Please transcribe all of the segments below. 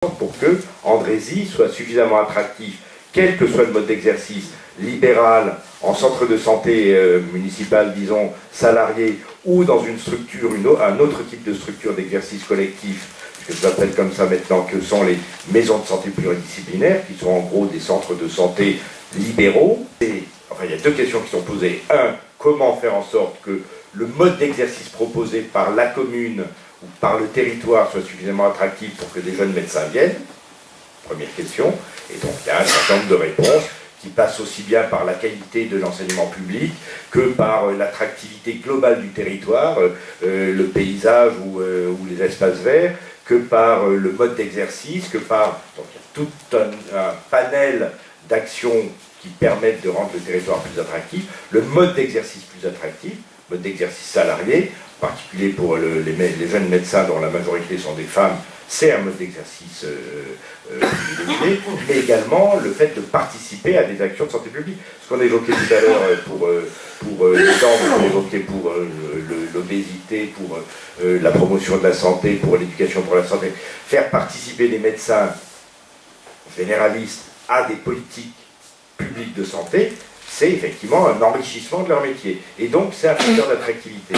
pour que Andrézy soit suffisamment attractif, quel que soit le mode d'exercice, libéral, en centre de santé municipal, disons, salarié, ou dans une structure, un autre type de structure d'exercice collectif, ce que j'appelle comme ça maintenant, que sont les maisons de santé pluridisciplinaires, qui sont en gros des centres de santé libéraux. Et, enfin, il y a deux questions qui sont posées. Un, comment faire en sorte que le mode d'exercice proposé par la commune ou par le territoire soit suffisamment attractif pour que des jeunes médecins viennent? Première question. Et donc il y a un certain nombre de réponses qui passent aussi bien par la qualité de l'enseignement public que par l'attractivité globale du territoire, le paysage ou les espaces verts, que par le mode d'exercice, que par... Donc il y a tout un panel d'actions qui permettent de rendre le territoire plus attractif, le mode d'exercice plus attractif, mode d'exercice salarié, en particulier pour les jeunes médecins dont la majorité sont des femmes, c'est un mode d'exercice privilégié, mais également le fait de participer à des actions de santé publique. Ce qu'on a évoqué tout à l'heure pour les dents, on a évoqué pour l'obésité, pour la promotion de la santé, pour l'éducation pour la santé, faire participer les médecins généralistes à des politiques publiques de santé, c'est effectivement un enrichissement de leur métier. Et donc c'est un facteur d'attractivité.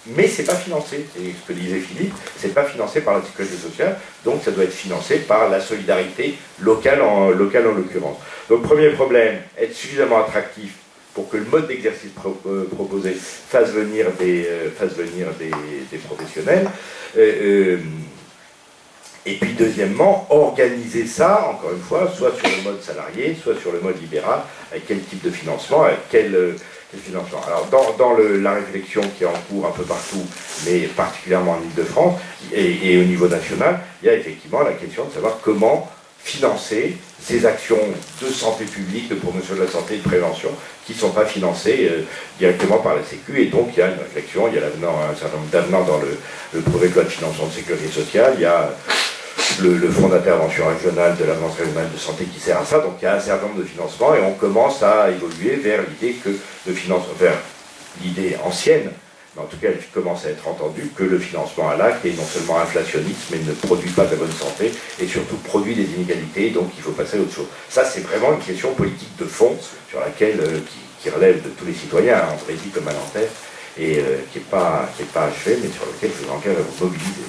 Mais c'est pas financé, c'est ce que disait Philippe, c'est pas financé par la sécurité sociale, donc ça doit être financé par la solidarité locale en l'occurrence. Donc premier problème, être suffisamment attractif pour que le mode d'exercice proposé fasse venir des professionnels. Et puis deuxièmement, organiser ça, encore une fois, soit sur le mode salarié, soit sur le mode libéral, avec quel type de financement, avec quel financement. Alors dans la réflexion qui est en cours un peu partout, mais particulièrement en Ile-de-France, et au niveau national, il y a effectivement la question de savoir comment financer ces actions de santé publique, de promotion de la santé et de prévention, qui ne sont pas financées directement par la Sécu. Et donc il y a une réflexion, il y a un certain nombre d'avenants dans le projet de loi de financement de sécurité sociale, il y a le fonds d'intervention régional de l'agence régionale de santé qui sert à ça, donc il y a un certain nombre de financements et on commence à évoluer vers l'idée vers l'idée ancienne, mais en tout cas elle commence à être entendue, que le financement à l'acte est non seulement inflationniste, mais ne produit pas de la bonne santé et surtout produit des inégalités, donc il faut passer à autre chose. Ça c'est vraiment une question politique de fond sur laquelle, qui relève de tous les citoyens, Andrézy comme à Nanterre, et qui n'est pas achevée, mais sur laquelle je vous engage à vous mobiliser.